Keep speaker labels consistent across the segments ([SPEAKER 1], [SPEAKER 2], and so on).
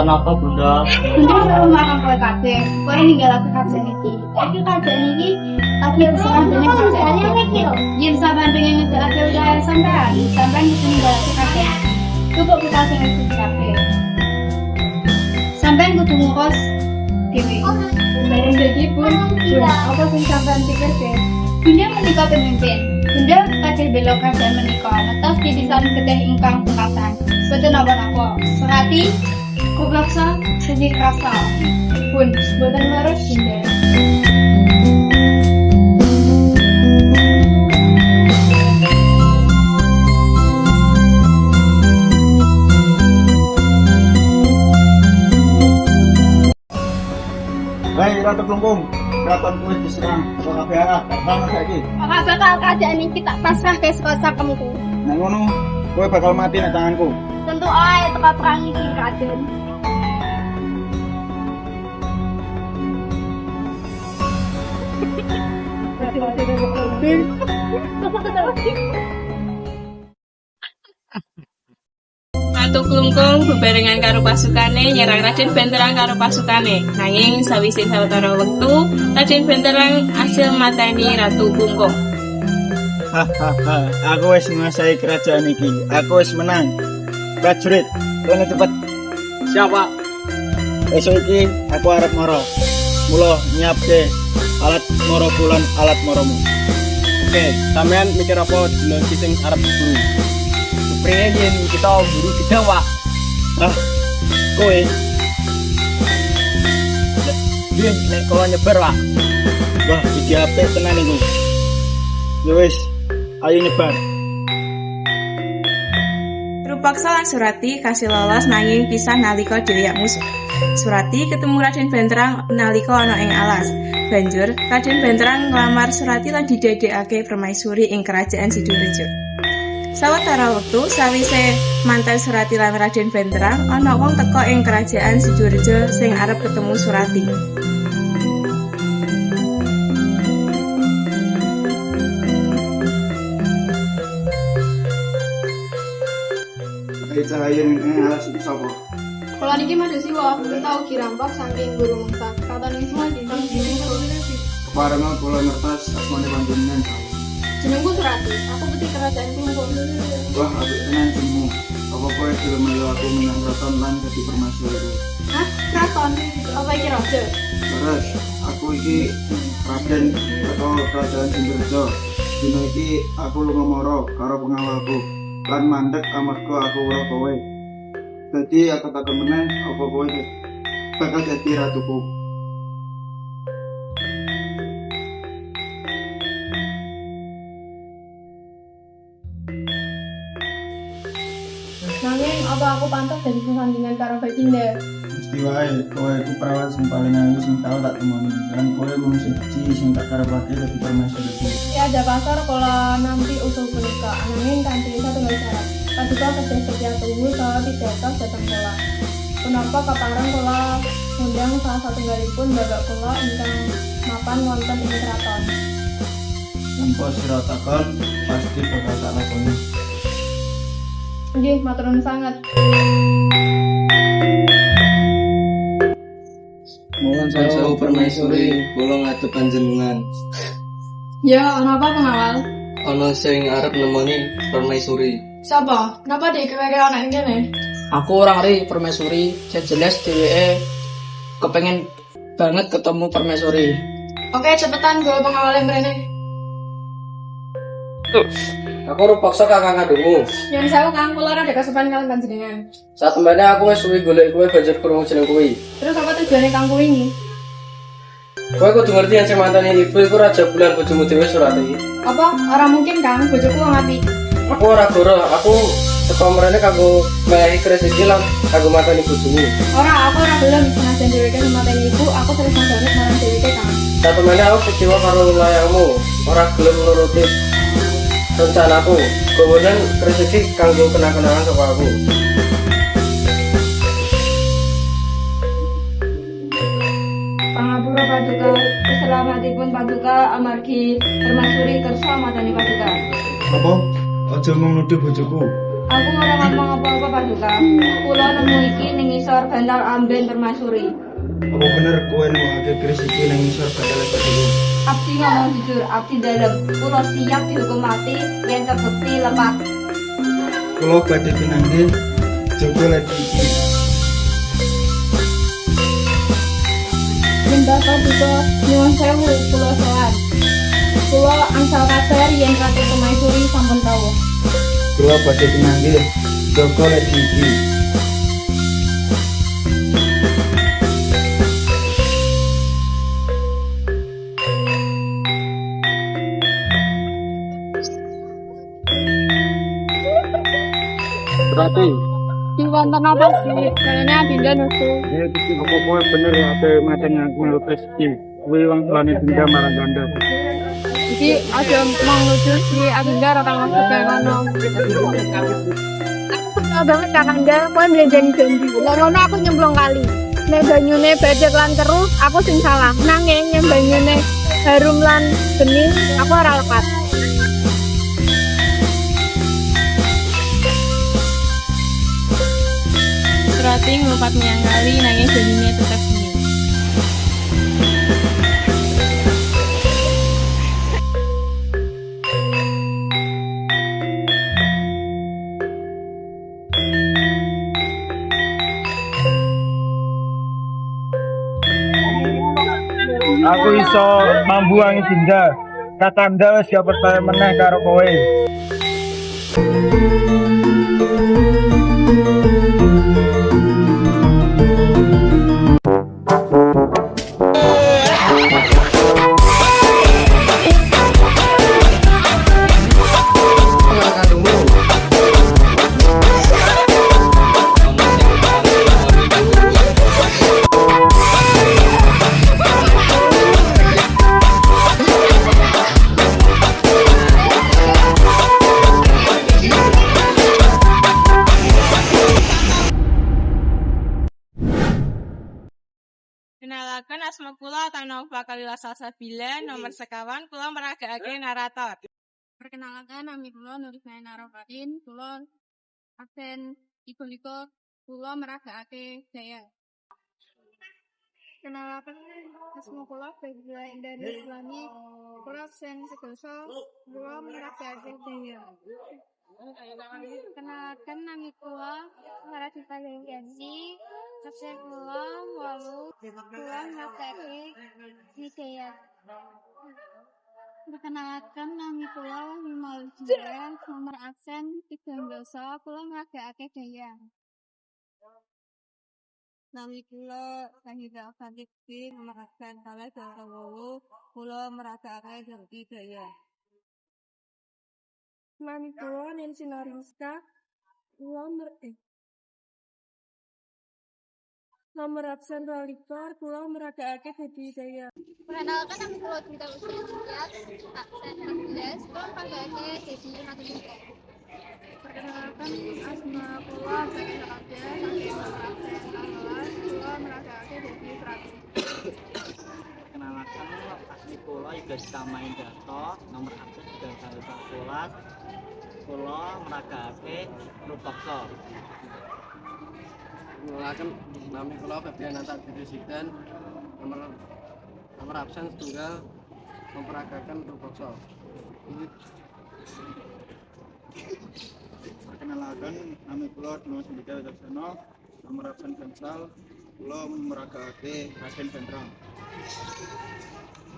[SPEAKER 1] Pesan apa Bunda?
[SPEAKER 2] Bunda mau makan kue kabeh. Kue ninggal aku kerjaan iki. Iki kerjaan iki lagi usaha dene kerjaan iki. Yen sampean pengen ngejalake usaha sampean kudu ninggal aku kerjaan. Cukup kita sing ngerti kabeh. Sampean kudu ngurus dhewe. Bareng dadi pun, apa sing sampean pikirke? Bunda menika pemimpin. Bunda kadhe bela kerjaan menika. Ngetos titisan getih ingkang pungkasan. Boten napa-napa. Surati Kubaksa sedih rasa pun boten leres Bunda.
[SPEAKER 3] Hei Ratu Kelungkung, keraton kuwi diserang kok kabeh arah, banget saiki.
[SPEAKER 2] Ora bakal kerajaan iki tak pasrah ke saka sakemku.
[SPEAKER 3] Nek ngono, kowe bakal mati nek tanganku.
[SPEAKER 2] Tentu ae teka perang iki Raden.
[SPEAKER 4] Ratu Klungkung bebarengan karo pasukane nyerang Raden Benterang karo pasukane. Nanging sawise sawetara wektu, Raden Benterang asil mateni Ratu Klungkung.
[SPEAKER 3] Hahaha, aku wis nguasai kerajaan iki. Aku wis menang. Prajurit, kene cepet.
[SPEAKER 1] Siapa?
[SPEAKER 3] Esuk iki aku arep moro. Mula nyiapke alat moro bulan alat moromu.
[SPEAKER 1] Oke, sampean mikir apa dina iki sing arep buru? Supaya yen kita buru gedhe, Pak.
[SPEAKER 3] Ah, kowe
[SPEAKER 1] Yen nek kula nyebar, Pak.
[SPEAKER 3] wah iki apik tenan iku. Ya wis, ayo nyebar.
[SPEAKER 4] Rupaksa lan Surati kasih lolos nanging pisah nalika dilihat musuh. Surati ketemu Raden Benterang nalika ana ing alas. Banjur Raden Benterang nglamar Surati lan didadekake permaisuri ing kerajaan Sidorejo. Sawetara wektu sawise mantel Surati lan Raden Benterang ana wong teka ing kerajaan Sidorejo sing arep ketemu Surati.
[SPEAKER 3] Ayo cahaya ning alas iki sapa?
[SPEAKER 2] Kalau niki madu siwa, kita ugi rampok saking guru mungsa. Kata ning semua di sini.
[SPEAKER 3] Parenga kula ngertos asmane panjenengan.
[SPEAKER 2] Jenengku Surati. Aku putri kerajaan Klungkung.
[SPEAKER 3] Wah, apik tenan jenengmu. Apa kowe gelem melu aku menyang kraton lan dadi permaisuriku?
[SPEAKER 2] Hah? Kraton? Apa iki raja?
[SPEAKER 3] Terus, aku iki Raden atau kerajaan Sidorejo. Dina iki aku lunga mara karo pengawalku lan mandeg amarga aku ora kowe. Dadi aku takon meneh apa kowe bakal dadi ratuku.
[SPEAKER 2] Nanging apa aku pantas dari sesandingan karo Baginda?
[SPEAKER 3] Mesti wae kowe iku perawat sing paling ayu sing tau tak temoni. Lan kowe mung siji sing tak karepake dadi permaisuriku.
[SPEAKER 2] Ya ada pasar kalau nanti usul punika. Nanging kanthi satunggal syarat. Paduka kedhe setia tunggu saha pidatos dhateng kula. Punapa kapareng kula ngundang salah satunggalipun babak kula ingkang mapan wonten ing kraton.
[SPEAKER 3] Tanpa sira takon pasti bakal tak lakoni.
[SPEAKER 2] Nggih, matur nuwun sanget.
[SPEAKER 5] Mohon sewu permaisuri, kula ngadhep panjenengan.
[SPEAKER 2] Ya, ana apa pengawal?
[SPEAKER 5] Ana sing arep nemoni permaisuri.
[SPEAKER 2] Sapa? Napa dikira-kira ana ing kene?
[SPEAKER 6] Aku orang ri permaisuri, jelas dheweke kepengen banget ketemu permaisuri.
[SPEAKER 2] Oke, cepetan gawa pengawal mrene.
[SPEAKER 6] Aku rupaksa kakang kandungmu.
[SPEAKER 2] Yen sewu Kang kula ora kesupen kalian panjenengan.
[SPEAKER 6] Saat tembane aku wis suwi golek kowe banjur krungu jeneng kuwi.
[SPEAKER 2] Terus apa tujuane Kang kuwi ini?
[SPEAKER 6] Kowe kudu ngerti yen sing manteni ibu iku raja bulan bojomu dhewe Surati.
[SPEAKER 2] Apa? Ora mungkin Kang, bojoku wong apik.
[SPEAKER 6] Aku ora goro, aku teko mrene kanggo menehi keris iki lan kanggo manteni bojomu.
[SPEAKER 2] Ora, aku ora gelem senajan dheweke mateni ibu, aku terus banget marang dheweke Kang.
[SPEAKER 6] Saat tembane aku kecewa karo layangmu, ora gelem nuruti rencanaku. Kemudian keris iki kanggo kenang-kenangan saka aku.
[SPEAKER 2] Pangapura Paduka, keselamatipun Paduka amargi permaisuri kersa mateni Paduka.
[SPEAKER 3] Apa? Aja mung nuduh bojoku.
[SPEAKER 7] Aku ora ngomong apa-apa Paduka. Kula nemu iki ning ngisor bantal Amben Permaisuri.
[SPEAKER 3] Apa bener kowe nemokake keris iki nang ngisor Bantal Permaisuri?
[SPEAKER 7] Abdi ngomong jujur, abdi dalem. Kula siap dihukum mati yen terbukti lepas.
[SPEAKER 3] Kula badhe pinanggih jaga lagi iki.
[SPEAKER 2] Mbah Paduka nyuwun sewu kula sowan. Kula angsal kabar yen Ratu Permaisuri sampun rawuh.
[SPEAKER 3] Kula badhe pinanggih jaga lagi iki.
[SPEAKER 1] Berarti
[SPEAKER 2] Sing wonten apa sih? Kayaknya Dinda nusu.
[SPEAKER 1] ya iki kowe bener ya ate mateng aku ngelukis iki. Kuwi wong tuane Dinda marang ganda.
[SPEAKER 2] Iki aja mau lucu sih, Dinda ora tau ngomong ngono. Aku suka banget Kakanda, kowe janji-janji. Lah ngono aku nyemplung kali. Nek banyune badhe lan terus, aku sing salah. Nanging yen banyune harum lan bening, aku ora lepat.
[SPEAKER 4] Surati ngelumpat menyang kali nanging janine tetep bening.
[SPEAKER 1] Aku iso mambuangi Dinda. Katanda wis siap percaya meneh karo kowe.
[SPEAKER 4] Kenalaken asma kula Tanova Kalila Salsabila nomor sekawan kula meragakake narator.
[SPEAKER 2] Perkenalkan nami kula Nurisna Narofatin, kula absen iko kula meragakake Jaya. Kenalaken asma kula Febila Indari Islami, kula absen sedoso, kula meragakake Jaya. Kenalkan nami kula Maradita Yansi, absen kula walu, kula meragakake Hidayah. Perkenalkan nami kula Wimal Jaya, nomor absen 13, kula meragakake Daya. Nami kula Sahida Fadikti, nomor absen 28, kula meragakake Daya. Nami kula Nancy Nariska, kula nomor absen 22, kula meragakake Daya. Perkenalkan nami kula Dinda Usiat, absen 14, kula meragakake Dedi Matulito. Perkenalkan asma kula Sakin Sakabda, saking nomor absen 16, kula meragakake Dedi Prati.
[SPEAKER 8] Perkenalkan asli kula Iga Tamain Dato, nomor absen 13, kula meragakake Rupaksa.
[SPEAKER 6] Perkenalkan nami kula Febrian Anta Dirisikan, nomor absen 1, memperagakan Rupaksa.
[SPEAKER 3] Perkenalkan nami kula Dimas Sindika Wijaksana, nomor absen Gansal, kula meragakake Raden Bentrang.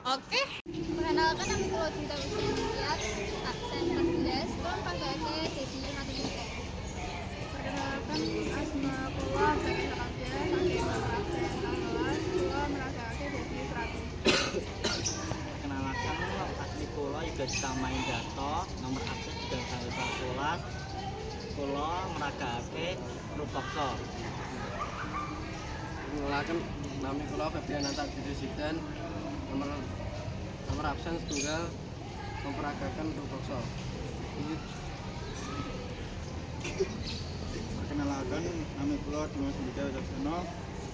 [SPEAKER 2] Oke. Perkenalkan nami kula Dinda Usiat, absen 14, kula meragakake Dedi Matulito. Perkenalkan asma kula Sakin Sakabda, saking nomor absen 16, kula meragakake Dedi Prati.
[SPEAKER 8] Perkenalkan asli kula Iga Tamain Dato, nomor absen 13, kula meragakake Rupaksa.
[SPEAKER 6] Perkenalkan nami kula Febrian Anta Dirisikan, nomor absen 1, memperagakan Rupaksa.
[SPEAKER 3] Perkenalkan nami kula Dimas Sindika Wijaksana,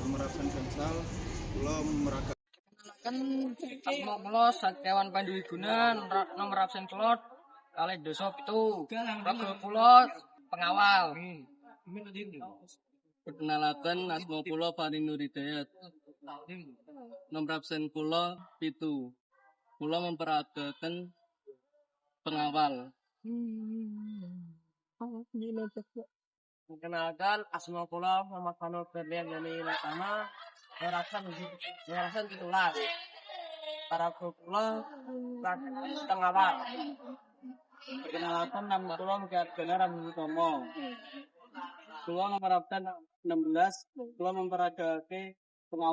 [SPEAKER 3] nomor absen Gansal, kula meragakake
[SPEAKER 6] Asma kula Satyawan Panduwiguna, nomor absen kula 2 7. Ragil kula pengawal.
[SPEAKER 5] Perkenalkan asma kula Fani Nuridayat. Nomor absen kula 7. Kula memperagakan pengawal.
[SPEAKER 6] Perkenalkan asma kula Muhammad Fanul Ferdian Yani Latama. Ngerasan titulas. Para kula pengawal.
[SPEAKER 8] Perkenalkan nama kula Mukyat Benar Ramzi Tomo. Kula nomor absen 16, kula memperagake pengawal.